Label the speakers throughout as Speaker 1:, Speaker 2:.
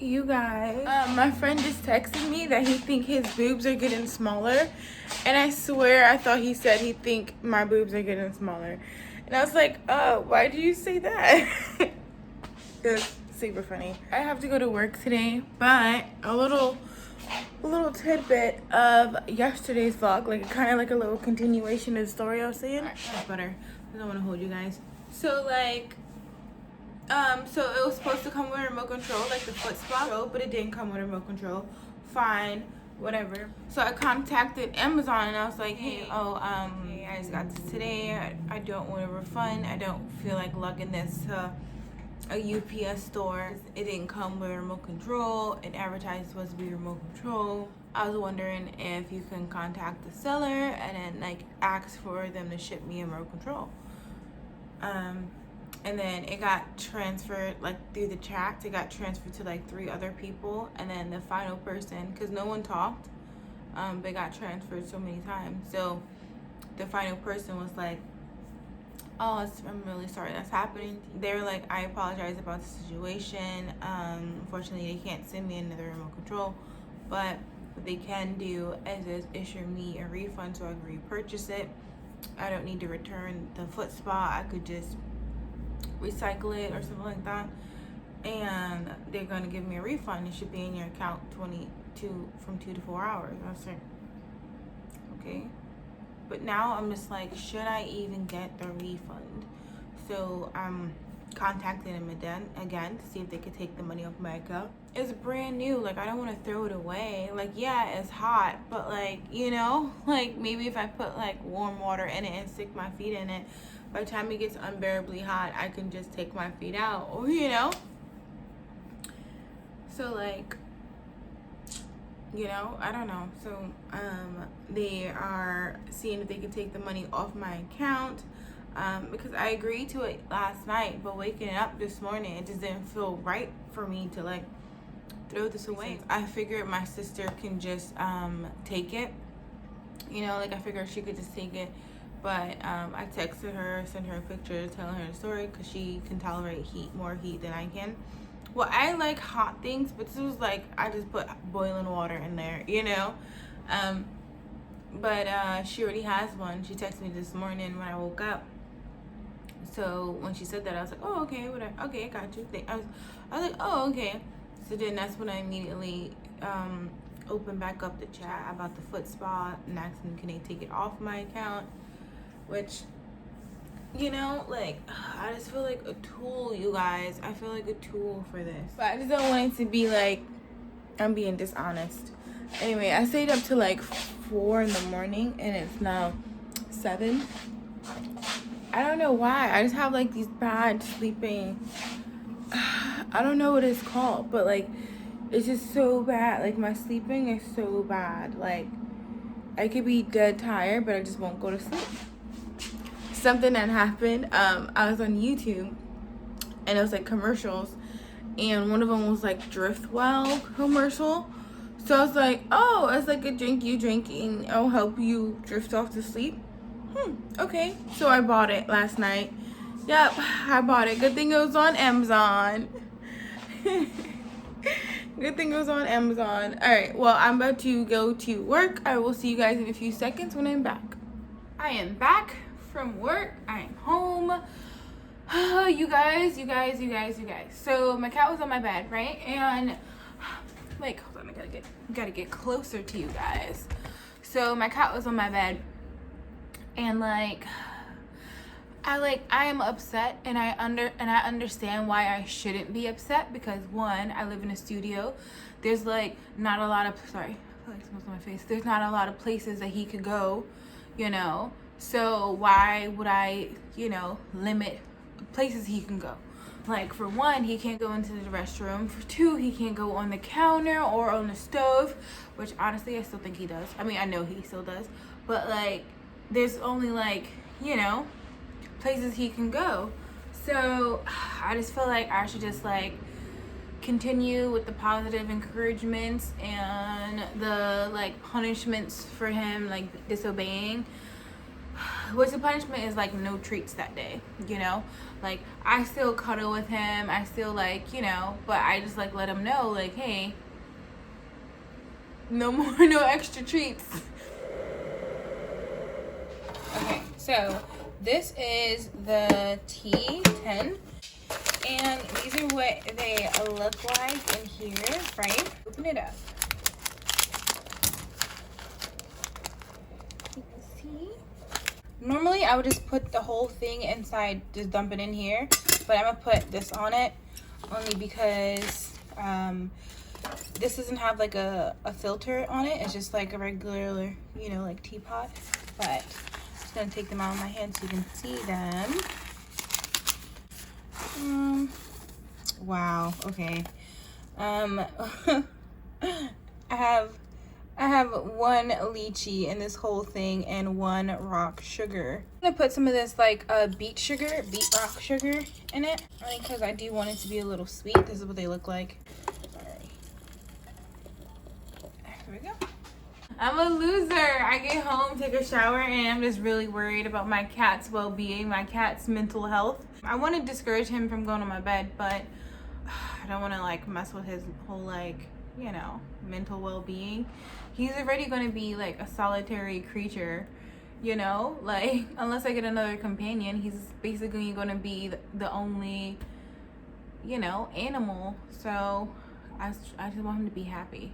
Speaker 1: You guys, my friend just texted me that he think his boobs are getting smaller, and I swear I thought he said he think my boobs are getting smaller, and I was like, why did you say that? It's super funny. I have to go to work today, but a little tidbit of yesterday's vlog, like kind of like a little continuation of the story I was saying. That's better. I don't want to hold you guys. So like. So it was supposed to come with a remote control, like the foot spa, but it didn't come with a remote control. Fine, whatever. So I contacted Amazon and I was like, hey, hey, I just got this today. I don't want a refund. I don't feel like lugging this to a UPS store. It didn't come with a remote control. It advertised supposed to be remote control. I was wondering if you can contact the seller and then like ask for them to ship me a remote control. And then it got transferred, like through the chat, it got transferred to like 3 other people. And then the final person, because no one talked, they got transferred so many times. So the final person was like, oh, I'm really sorry that's happening. They were like, I apologize about the situation. Unfortunately, they can't send me another remote control. But what they can do is just issue me a refund so I can repurchase it. I don't need to return the foot spa. I could just recycle it or something like that, and they're going to give me a refund. It should be in your account from 2 to 4 hours. I was like, okay, but now I'm just like, should I even get the refund? So I'm contacting them again to see if they could take the money off my account. It's brand new, like I don't want to throw it away. Like, yeah, it's hot, but like, you know, like maybe if I put like warm water in it and stick my feet in it, by the time it gets unbearably hot, I can just take my feet out, or you know. So like, you know, I don't know. So they are seeing if they can take the money off my account, because I agreed to it last night, but waking up this morning, it just didn't feel right for me to like throw this away. I figured my sister can just take it, you know, like I figured she could just take it. But I texted her, sent her a picture telling her the story, because she can tolerate more heat than I can. Well, I like hot things, but this was like, I just put boiling water in there, you know. But she already has one. She texted me this morning when I woke up. So when she said that, I was like, oh, okay, whatever. Okay, I got you. I was like, oh, okay. So then that's when I immediately opened back up the chat about the foot spa and asked them, can they take it off my account? Which, you know, like, I just feel like a tool, you guys. I feel like a tool for this. But I just don't want it to be like I'm being dishonest. Anyway, I stayed up till like 4 in the morning and it's now 7. I don't know why. I just have like these bad sleeping. I don't know what it's called, but like it's just so bad. Like my sleeping is so bad. Like I could be dead tired, but I just won't go to sleep. Something that happened, I was on YouTube and it was like commercials, and one of them was like Driftwell commercial. So I was like, oh, it's like a drink you drink and it'll help you drift off to sleep. Okay. So I bought it last night. Yep, I bought it. Good thing it was on Amazon. Good thing it was on Amazon. Alright, well, I'm about to go to work. I will see you guys in a few seconds when I'm back. I am back from work. I am home. You guys. So my cat was on my bed, right? And like, hold on, I gotta get closer to you guys. So my cat was on my bed, and like I am upset, and I understand why I shouldn't be upset, because one, I live in a studio. There's like not a lot of, sorry, I feel like smells on my face. There's not a lot of places that he could go, you know. So why would I, you know, limit places he can go? Like, for one, he can't go into the restroom. For two, he can't go on the counter or on the stove, which honestly I still think he does. I mean, I know he still does, but like there's only like, you know, places he can go. So I just feel like I should just like continue with the positive encouragements and the like punishments for him like disobeying. which the punishment is like no treats that day, you know. Like I still cuddle with him, I still like, you know, but I just like let him know like, hey, no more, no extra treats. Okay, so this is the T10, and these are what they look like in here, right? Open it up. You can see. Normally, I would just put the whole thing inside, just dump it in here, but I'm gonna put this on it only because this doesn't have like a filter on it. It's just like a regular, you know, like teapot, but I'm just gonna take them out of my hand so you can see them. Wow, okay. I have one lychee in this whole thing and one rock sugar. I'm gonna put some of this like beet rock sugar in it, only because I do want it to be a little sweet. This is what they look like. Sorry. Here we go. I'm a loser. I get home, take a shower, and I'm just really worried about my cat's well-being, my cat's mental health. I want to discourage him from going to my bed, but I don't want to like mess with his whole like, you know, mental well-being. He's already going to be like a solitary creature, you know, like unless I get another companion, he's basically going to be the only, you know, animal. So I just want him to be happy,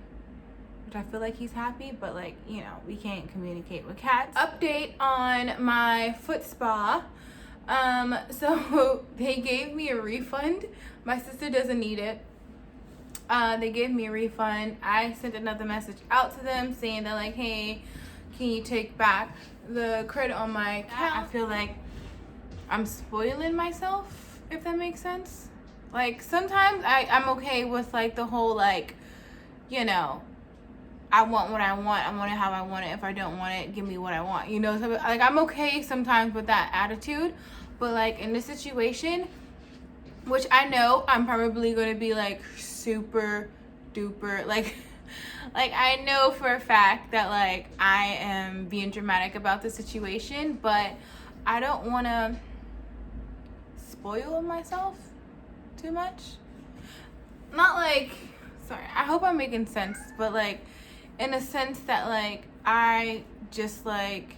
Speaker 1: which I feel like he's happy, but like, you know, we can't communicate with cats. Update on my foot spa. So they gave me a refund. My sister doesn't need it. They gave me a refund. I sent another message out to them saying that like, hey, can you take back the credit on my cat? I feel like I'm spoiling myself, if that makes sense. Like sometimes I'm okay with like the whole like, you know, I want what I want it how I want it. If I don't want it, give me what I want, you know. So like I'm okay sometimes with that attitude, but like in this situation, which I know I'm probably going to be like super duper like I know for a fact that like I am being dramatic about the situation, but I don't want to spoil myself too much. Not like, sorry, I hope I'm making sense, but like in a sense that like I just like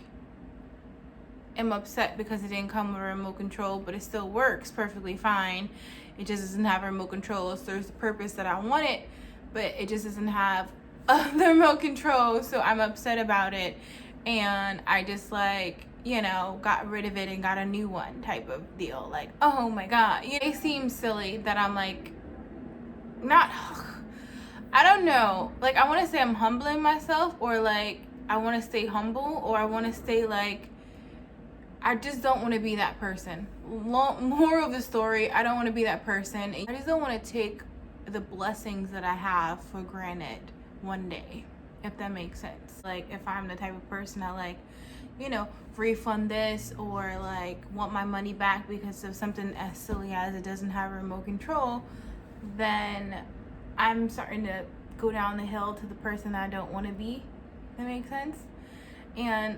Speaker 1: am upset because it didn't come with a remote control, but it still works perfectly fine. It just doesn't have a remote control. It serves the purpose that I want it, but it just doesn't have the remote control. So I'm upset about it, and I just like, you know, got rid of it and got a new one type of deal. Like, oh my god, it seems silly that I'm like not, I don't know, like I want to say I'm humbling myself, or like I want to stay humble, or I want to stay like, I just don't want to be that person. More of the story, I don't want to be that person. I just don't want to take the blessings that I have for granted one day, if that makes sense. Like if I'm the type of person that like, you know, refund this or like want my money back because of something as silly as it doesn't have a remote control, then I'm starting to go down the hill to the person that I don't want to be. That makes sense? And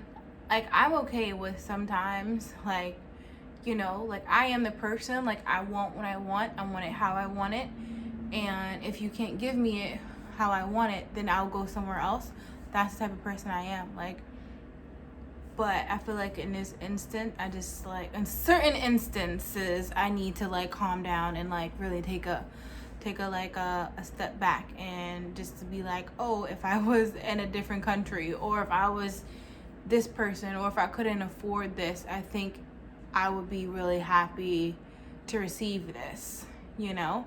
Speaker 1: like I'm okay with sometimes like, you know, like I am the person, like I want what I want it how I want it, and if you can't give me it how I want it, then I'll go somewhere else. That's the type of person I am. Like, but I feel like in this instant, I just like, in certain instances, I need to like calm down and like really take a like a step back, and just to be like, oh, if I was in a different country, or if I was this person, or if I couldn't afford this, I think I would be really happy to receive this, you know?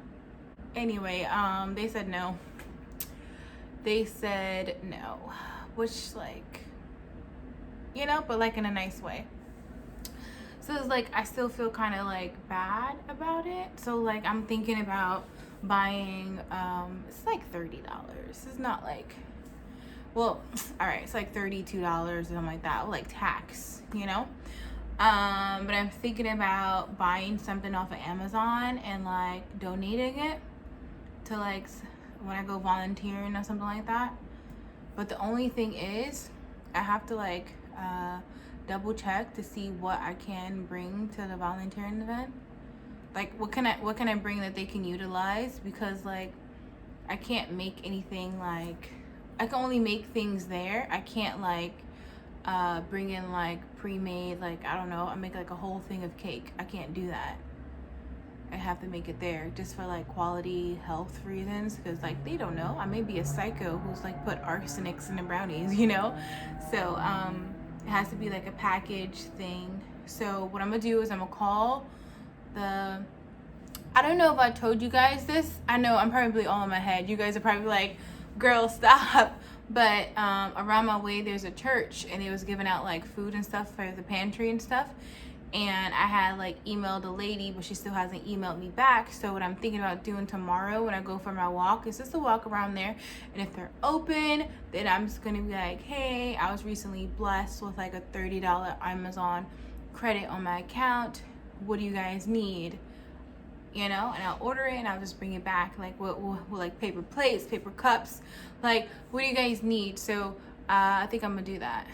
Speaker 1: Anyway, they said no. They said no, which like, you know, but like in a nice way. So it's like, I still feel kind of like bad about it. So like, I'm thinking about buying, it's like $30. It's not like, well, all right, it's like $32 or something like that, like tax, you know? But I'm thinking about buying something off of Amazon and like donating it to like when I go volunteering or something like that. But the only thing is, I have to like double check to see what I can bring to the volunteering event. Like, what can I bring that they can utilize? Because like, I can't make anything, like, I can only make things there. I can't like bring in like pre-made, like, I don't know, I make like a whole thing of cake. I can't do that. I have to make it there just for like quality health reasons, because like they don't know, I may be a psycho who's like put arsenics in the brownies, you know. So it has to be like a package thing. So what I'm gonna do is I'm gonna call the, I don't know if I told you guys this. I know I'm probably all in my head. You guys are probably like, girl, stop. But around my way there's a church, and they was giving out like food and stuff for the pantry and stuff. And I had like emailed a lady, but she still hasn't emailed me back. So what I'm thinking about doing tomorrow when I go for my walk is just a walk around there. And if they're open, then I'm just gonna be like, hey, I was recently blessed with like a $30 Amazon credit on my account. What do you guys need? You know, and I'll order it and I'll just bring it back. Like what like paper plates, paper cups, like what do you guys need? So I think I'm gonna do that.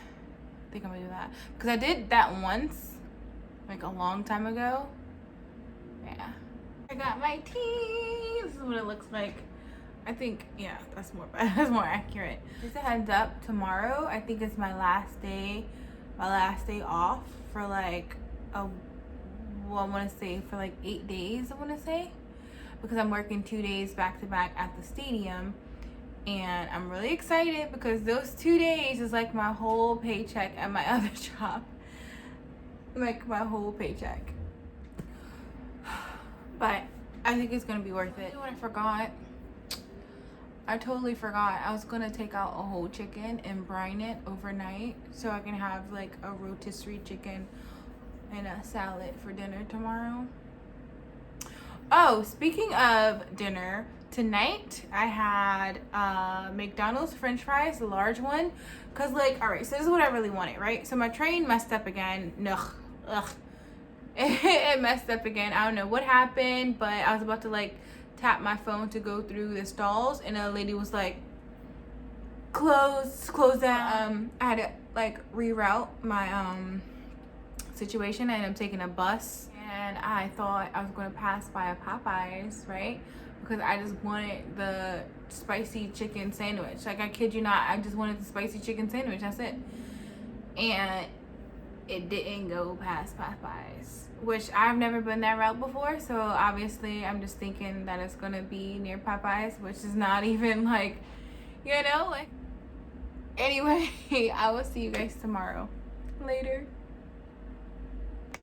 Speaker 1: Because I did that once, like a long time ago. Yeah, I got my tea. This is what it looks like. I think, yeah, that's more accurate. Just a heads up, tomorrow I think it's my last day off for like I want to say for like 8 days, I want to say, because I'm working 2 days back to back at the stadium. And I'm really excited because those 2 days is like my whole paycheck at my other job. Like my whole paycheck. But I think it's gonna be worth it. You know what I forgot? I totally forgot. I was gonna take out a whole chicken and brine it overnight so I can have like a rotisserie chicken and a salad for dinner tomorrow. Oh, speaking of dinner, tonight I had McDonald's French fries, the large one. Cause like, all right, so this is what I really wanted, right? So my train messed up again. Ugh. It messed up again. I don't know what happened, but I was about to like tap my phone to go through the stalls, and a lady was like, close that. I had to like reroute my situation, and I'm taking a bus, and I thought I was going to pass by a Popeyes, right? Because I just wanted the spicy chicken sandwich. Like, I kid you not, I just wanted the spicy chicken sandwich. That's it. And it didn't go past Popeyes, which I've never been that route before. So obviously I'm just thinking that it's gonna be near Popeyes, which is not even like, you know, like. Anyway, I will see you guys tomorrow. Later.